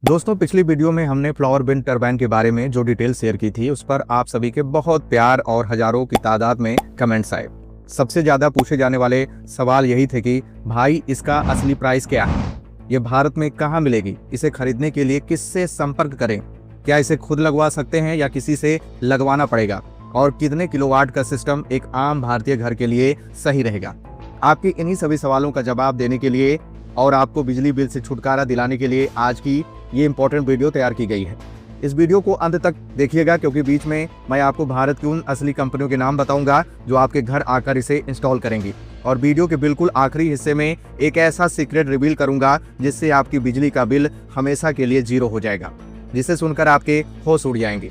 दोस्तों, पिछली वीडियो में हमने फ्लावर विंड टरबाइन के बारे में जो डिटेल शेयर की थी, उस पर आप सभी के बहुत प्यार और हजारों की तादाद में कमेंट्स आए। सबसे ज्यादा पूछे जाने वाले सवाल यही थे कि भाई इसका असली प्राइस क्या है, ये भारत में कहाँ मिलेगी, इसे खरीदने के लिए किससे संपर्क करें, क्या इसे खुद लगवा सकते हैं या किसी से लगवाना पड़ेगा, और कितने किलोवाट का सिस्टम एक आम भारतीय घर के लिए सही रहेगा। आपके इन्हीं सभी सवालों का जवाब देने के लिए और आपको बिजली बिल से छुटकारा दिलाने के लिए आज की ये इंपॉर्टेंट वीडियो तैयार की गई है। इस वीडियो को अंत तक देखिएगा, क्योंकि बीच में मैं आपको भारत की उन असली कंपनियों के नाम बताऊंगा जो आपके घर आकर इसे इंस्टॉल करेंगी, और वीडियो के बिल्कुल आखिरी हिस्से में एक ऐसा सीक्रेट रिवील करूंगा जिससे आपकी बिजली का बिल हमेशा के लिए 0 हो जाएगा, जिसे सुनकर आपके होश उड़ जाएंगे।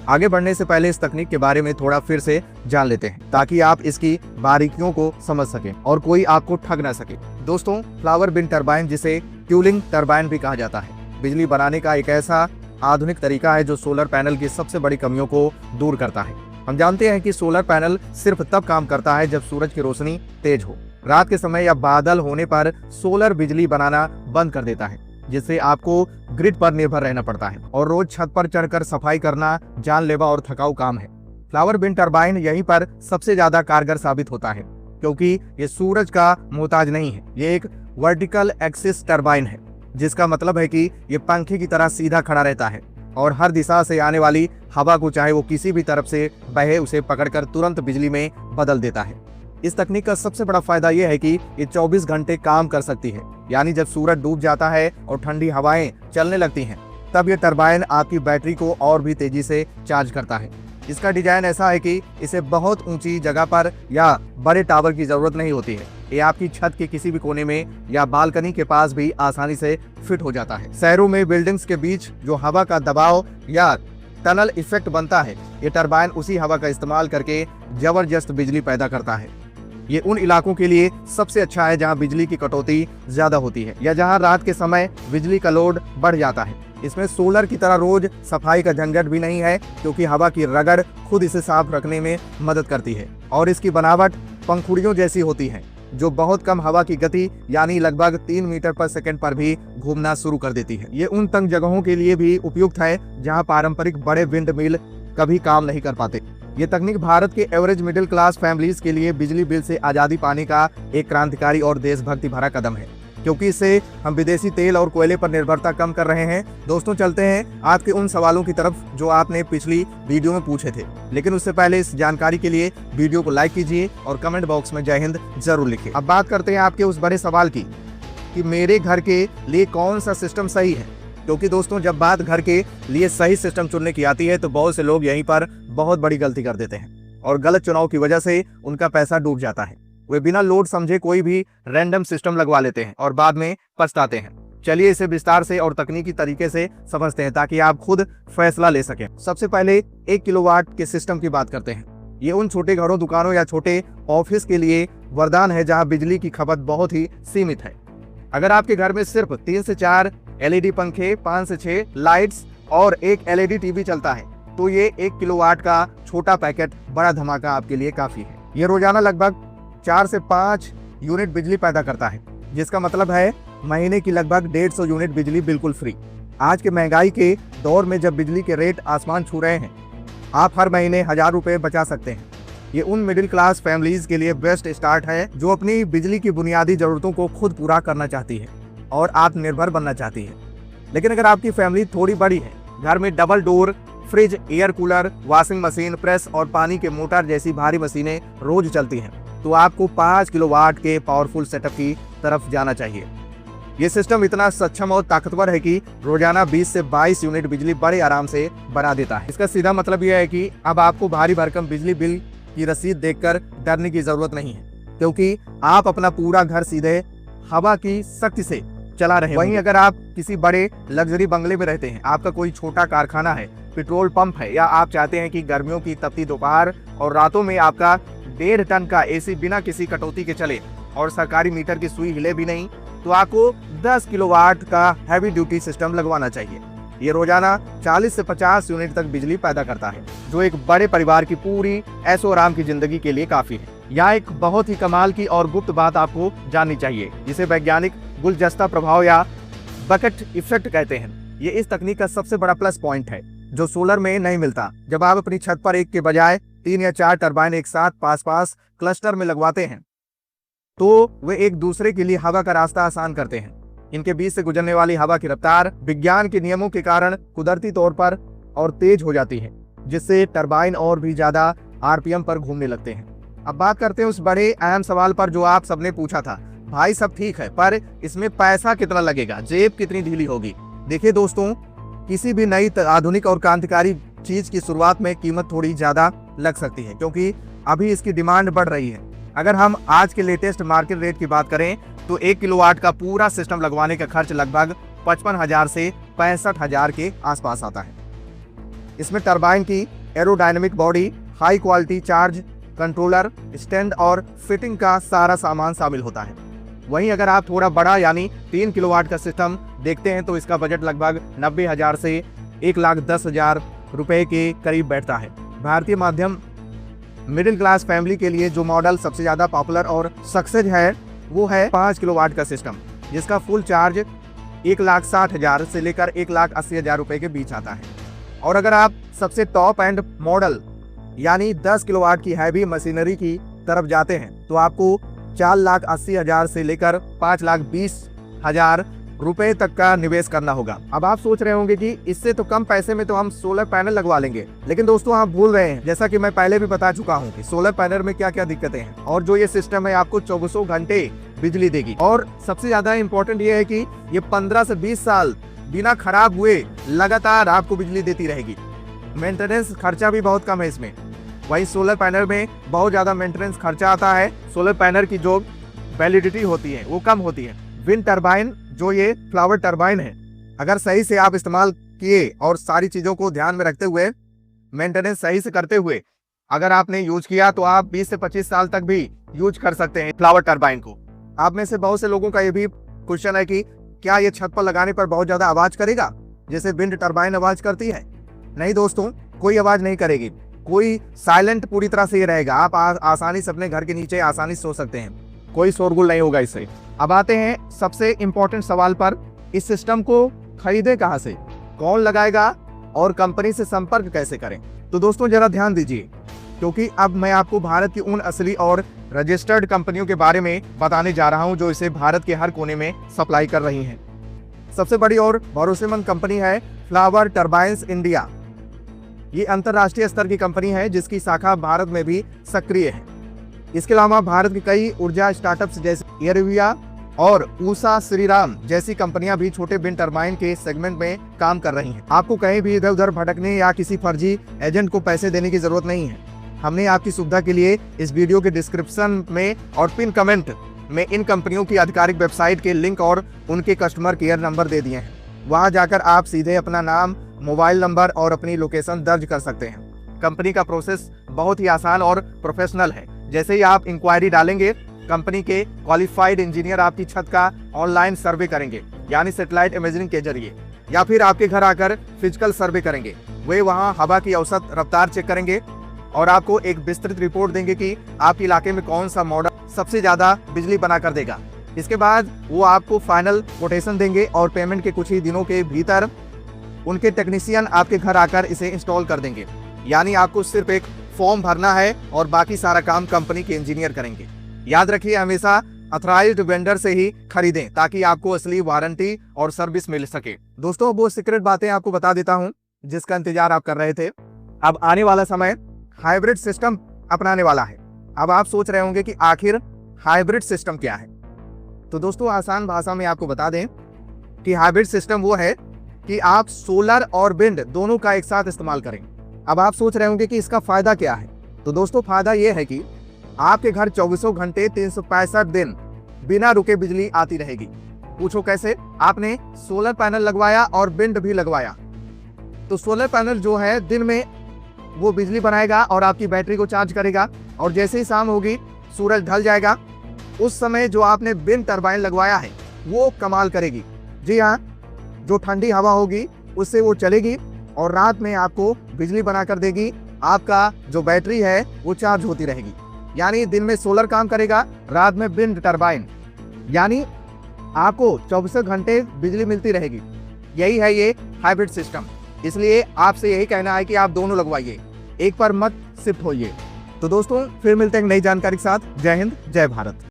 आगे बढ़ने से पहले इस तकनीक के बारे में थोड़ा फिर से जान लेते हैं, ताकि आप इसकी बारीकियों को समझ सकें और कोई आपको ठग ना सके। दोस्तों, फ्लावर विंड टरबाइन, जिसे कूलिंग टरबाइन भी कहा जाता है, बिजली बनाने का एक ऐसा आधुनिक तरीका है जो सोलर पैनल की सबसे बड़ी कमियों को दूर करता है। हम जानते हैं कि सोलर पैनल सिर्फ तब काम करता है जब सूरज की रोशनी तेज हो। रात के समय या बादल होने पर सोलर बिजली बनाना बंद कर देता है, जिससे आपको ग्रिड पर निर्भर रहना पड़ता है और रोज छत पर चढ़कर सफाई करना जानलेवा और थकाऊ काम है। फ्लावर विंड टरबाइन यहीं पर सबसे ज्यादा कारगर साबित होता है, क्योंकि ये सूरज का मोहताज नहीं है। ये एक वर्टिकल एक्सिस टरबाइन है, जिसका मतलब है कि ये पंखे की तरह सीधा खड़ा रहता है और हर दिशा से आने वाली हवा को, चाहे वो किसी भी तरफ से बहे, उसे पकड़कर तुरंत बिजली में बदल देता है। इस तकनीक का सबसे बड़ा फायदा यह है कि ये 24 घंटे काम कर सकती है, यानी जब सूरज डूब जाता है और ठंडी हवाएं चलने लगती हैं, तब ये टरबाइन आपकी बैटरी को और भी तेजी से चार्ज करता है। इसका डिजाइन ऐसा है कि इसे बहुत ऊंची जगह पर या बड़े टावर की जरूरत नहीं होती है। ये आपकी छत के किसी भी कोने में या बालकनी के पास भी आसानी से फिट हो जाता है। शहरों में बिल्डिंग्स के बीच जो हवा का दबाव या टनल इफेक्ट बनता है, ये टरबाइन उसी हवा का इस्तेमाल करके जबरदस्त बिजली पैदा करता है। ये उन इलाकों के लिए सबसे अच्छा है जहां बिजली की कटौती ज्यादा होती है या जहां रात के समय बिजली का लोड बढ़ जाता है। इसमें सोलर की तरह रोज सफाई का झंझट भी नहीं है, क्योंकि हवा की रगड़ खुद इसे साफ रखने में मदद करती है, और इसकी बनावट पंखुड़ियों जैसी होती है, जो बहुत कम हवा की गति यानी लगभग 3 मीटर पर सेकंड पर भी घूमना शुरू कर देती है। ये उन तंग जगहों के लिए भी उपयुक्त है जहां पारंपरिक बड़े विंड मिल कभी काम नहीं कर पाते। ये तकनीक भारत के एवरेज मिडिल क्लास फैमिलीज के लिए बिजली बिल से आजादी पाने का एक क्रांतिकारी और देशभक्ति भरा कदम है, क्योंकि इससे हम विदेशी तेल और कोयले पर निर्भरता कम कर रहे हैं। दोस्तों, चलते हैं आज के उन सवालों की तरफ जो आपने पिछली वीडियो में पूछे थे, लेकिन उससे पहले इस जानकारी के लिए वीडियो को लाइक कीजिए और कमेंट बॉक्स में जय हिंद जरूर लिखिए। अब बात करते हैं आपके उस बड़े सवाल की कि मेरे घर के लिए कौन सा सिस्टम सही है। क्योंकि दोस्तों, जब बात घर के लिए सही सिस्टम चुनने की आती है तो बहुत से लोग यहीं पर बहुत बड़ी गलती कर देते हैं और गलत चुनाव की वजह से उनका पैसा डूब जाता है। वे बिना लोड समझे कोई भी रैंडम सिस्टम लगवा लेते हैं और बाद में पछताते हैं। चलिए इसे विस्तार से और तकनीकी तरीके से समझते हैं, ताकि आप खुद फैसला ले सकें। सबसे पहले 1 किलोवाट के सिस्टम की बात करते हैं। ये उन छोटे घरों, दुकानों या छोटे ऑफिस के लिए वरदान है जहां बिजली की खपत बहुत ही सीमित है। अगर आपके घर में सिर्फ 3 से 4 LED पंखे, 5 से 6 लाइट्स और एक LED टीवी चलता है, तो ये 1 किलोवाट का छोटा पैकेट बड़ा धमाका आपके लिए काफी है। ये रोजाना लगभग 4 से 5 यूनिट बिजली पैदा करता है, जिसका मतलब है महीने की लगभग 150 यूनिट बिजली बिल्कुल फ्री। आज के महंगाई के दौर में जब बिजली के रेट आसमान छू रहे हैं, आप हर महीने 1000 रुपए बचा सकते हैं। ये उन मिडिल क्लास फैमिलीज के लिए बेस्ट स्टार्ट है जो अपनी बिजली की बुनियादी जरूरतों को खुद पूरा करना चाहती है और आत्मनिर्भर बनना चाहती है। लेकिन अगर आपकी फैमिली थोड़ी बड़ी है, घर में double door fridge, air cooler, washing machine, press और पानी के मोटर जैसी भारी मशीनें रोज चलती हैं, तो आपको 5 किलोवाट के पावरफुल सेटअप की तरफ जाना चाहिए। ये सिस्टम इतना सक्षम और ताकतवर है कि रोजाना 20 से 22 यूनिट बिजली बड़े आराम से बना देता है। इसका सीधा मतलब यह है कि अब आपको भारी भरकम बिजली बिल की रसीद देखकर डरने की जरूरत नहीं है, क्योंकि आप अपना पूरा घर सीधे हवा की शक्ति से चला रहे हैं। वहीं अगर आप किसी बड़े लग्जरी बंगले में रहते हैं, आपका कोई छोटा कारखाना है, पेट्रोल पंप है, या आप चाहते हैं कि गर्मियों की तपती दोपहर और रातों में आपका 1.5 टन का AC बिना किसी कटौती के चले और सरकारी मीटर की सुई हिले भी नहीं, तो आपको 10 किलोवाट का हैवी ड्यूटी सिस्टम लगवाना चाहिए। ये रोजाना 40 से 50 यूनिट तक बिजली पैदा करता है, जो एक बड़े परिवार की पूरी ऐशो आराम की जिंदगी के लिए काफी है। यहाँ एक बहुत ही कमाल की और गुप्त बात आपको जाननी चाहिए, जिसे वैज्ञानिक गुलदस्ता प्रभाव या बकेट इफेक्ट कहते हैं। ये इस तकनीक का सबसे बड़ा प्लस पॉइंट है जो सोलर में नहीं मिलता। जब आप अपनी छत पर एक के बजाय 3 या 4 टरबाइन एक साथ पास पास क्लस्टर में लगवाते हैं तो वे एक दूसरे के लिए हवा का रास्ता आसान करते हैं। इनके बीच से गुजरने वाली हवा की रफ्तार विज्ञान के नियमों के कारण कुदरती तौर पर और तेज हो जाती है, जिससे टरबाइन और भी ज्यादा आरपीएम पर घूमने लगते हैं। अब बात करते हैं उस बड़े अहम सवाल पर जो आप सबने पूछा था, भाई सब ठीक है पर इसमें पैसा कितना लगेगा, जेब कितनी ढीली होगी। देखिए दोस्तों, किसी भी नई आधुनिक और क्रांतिकारी चीज की शुरुआत में कीमत थोड़ी ज्यादा लग सकती है क्योंकि अभी इसकी डिमांड बढ़ रही है। अगर हम आज के लेटेस्ट मार्केट रेट की बात करें तो 1 किलोवाट का पूरा सिस्टम लगवाने का खर्च लगभग 55,000 से 65,000 के आसपास आता है। इसमें टरबाइन की aerodynamic body, high quality charge controller, stand और फिटिंग का सारा सामान शामिल होता है। वहीं अगर आप थोड़ा बड़ा यानी 3 किलोवाट का सिस्टम देखते हैं तो इसका बजट लगभग 90,000 से 1,10,000 रुपए के करीब बैठता है। भारतीय माध्यम मिडिल क्लास फैमिली के लिए जो मॉडल सबसे ज्यादा पॉपुलर और सक्सेस है वो है 5 किलोवाट का सिस्टम, जिसका फुल चार्ज 1,60,000 से लेकर 1,80,000 रुपए के बीच आता है। और अगर आप सबसे टॉप एंड मॉडल यानी 10 किलोवाट की हैवी मशीनरी की तरफ जाते हैं तो आपको 4,80,000 से लेकर 5,20,000 रुपए तक का निवेश करना होगा। अब आप सोच रहे होंगे कि इससे तो कम पैसे में तो हम सोलर पैनल लगवा लेंगे, लेकिन दोस्तों आप भूल रहे हैं, जैसा कि मैं पहले भी बता चुका हूं कि सोलर पैनल में क्या क्या दिक्कतें हैं और जो ये सिस्टम है आपको 24 घंटे बिजली देगी। और सबसे ज्यादा इंपॉर्टेंट ये है कि ये 15 से 20 साल बिना खराब हुए लगातार आपको बिजली देती रहेगी। मेंटेनेंस खर्चा भी बहुत कम है इसमें। वही सोलर पैनल में बहुत ज्यादा मेंटेनेंस खर्चा आता है। सोलर पैनल की जो वैलिडिटी होती है वो कम होती है। विंड टरबाइन जो ये फ्लावर टरबाइन है, अगर सही से आप इस्तेमाल किए और सारी चीजों को ध्यान में रखते हुए मेंटेनेंस सही से करते हुए अगर आपने यूज किया तो आप 20 से 25 साल तक भी यूज कर सकते हैं फ्लावर टरबाइन को। आप में से बहुत से लोगों का ये भी क्वेश्चन है कि क्या ये छत पर लगाने पर बहुत ज्यादा आवाज करेगा जैसे विंड टरबाइन आवाज करती है? नहीं दोस्तों, कोई आवाज नहीं करेगी, कोई साइलेंट पूरी तरह से ये रहेगा। आप आसानी से अपने घर के नीचे आसानी से सो सकते हैं, कोई शोरगुल नहीं होगा इससे। अब आते हैं सबसे इंपॉर्टेंट सवाल पर, इस सिस्टम को खरीदे कहां से, कौन लगाएगा और कंपनी से संपर्क कैसे करें? तो दोस्तों जरा ध्यान दीजिए क्योंकि अब मैं आपको भारत की उन असली और रजिस्टर्ड कंपनियों के बारे में बताने जा रहा हूं जो इसे भारत के हर कोने में सप्लाई कर रही हैं। सबसे बड़ी और भरोसेमंद कंपनी है फ्लावर टरबाइन्स इंडिया। ये अंतरराष्ट्रीय स्तर की कंपनी है जिसकी शाखा भारत में भी सक्रिय है। इसके अलावा भारत की कई ऊर्जा स्टार्टअप्स जैसे एयरविया और ऊषा श्रीराम जैसी कंपनियां भी छोटे विंड टरबाइन के सेगमेंट में काम कर रही हैं। आपको कहीं भी इधर उधर भटकने या किसी फर्जी एजेंट को पैसे देने की जरूरत नहीं है। हमने आपकी सुविधा के लिए इस वीडियो के डिस्क्रिप्शन में और पिन कमेंट में इन कंपनियों की आधिकारिक वेबसाइट के लिंक और उनके कस्टमर केयर नंबर दे दिए हैं। वहां जाकर आप सीधे अपना नाम, मोबाइल नंबर और अपनी लोकेशन दर्ज कर सकते हैं। कंपनी का प्रोसेस बहुत ही आसान और प्रोफेशनल है। जैसे ही आप इंक्वायरी डालेंगे, कंपनी के क्वालिफाइड इंजीनियर आपकी छत का ऑनलाइन सर्वे करेंगे यानी सैटेलाइट इमेजिंग के जरिए, या फिर आपके घर आकर फिजिकल सर्वे करेंगे। वे वहां हवा की औसत रफ्तार चेक करेंगे और आपको एक विस्तृत रिपोर्ट देंगे कि आपके इलाके में कौन सा मॉडल सबसे ज्यादा बिजली बना कर देगा। इसके बाद वो आपको फाइनल कोटेशन देंगे और पेमेंट के कुछ ही दिनों के भीतर उनके टेक्नीशियन आपके घर आकर इसे इंस्टॉल कर देंगे। यानी आपको सिर्फ एक फॉर्म भरना है और बाकी सारा काम कंपनी के इंजीनियर करेंगे। याद रखिए, हमेशा अथॉराइज्ड वेंडर से ही खरीदें ताकि आपको असली वारंटी और सर्विस मिल सके। दोस्तों वो सीक्रेट बातें आपको बता देता हूं जिसका इंतजार आप कर रहे थे। अब आने वाला समय हाइब्रिड सिस्टम अपनाने वाला है। अब आप सोच रहे होंगे कि आखिर हाइब्रिड सिस्टम क्या है? तो दोस्तों आसान भाषा में आपको बता दें कि हाइब्रिड सिस्टम वो है कि आप सोलर और विंड दोनों का एक साथ इस्तेमाल करें। अब आप सोच रहे होंगे कि इसका फायदा क्या है? तो दोस्तों फायदा ये है कि आपके घर 24 घंटे 365 दिन बिना रुके बिजली आती रहेगी। पूछो कैसे? आपने सोलर पैनल लगवाया और विंड भी लगवाया, तो सोलर पैनल जो है दिन में वो बिजली बनाएगा और आपकी बैटरी को चार्ज करेगा, और जैसे ही शाम होगी सूरज ढल जाएगा, उस समय जो आपने विंड टरबाइन लगवाया है वो कमाल करेगी। जी हाँ, जो ठंडी हवा होगी उससे वो चलेगी और रात में आपको बिजली बना कर देगी। आपका जो बैटरी है वो चार्ज होती रहेगी। यानी दिन में सोलर काम करेगा, रात में विंड टरबाइन, यानी आपको 24 घंटे बिजली मिलती रहेगी। यही है ये हाइब्रिड सिस्टम। इसलिए आपसे यही कहना है कि आप दोनों लगवाइए, एक पर मत शिफ्ट होइए। तो दोस्तों फिर मिलते हैं नई जानकारी के साथ। जय हिंद, जय भारत।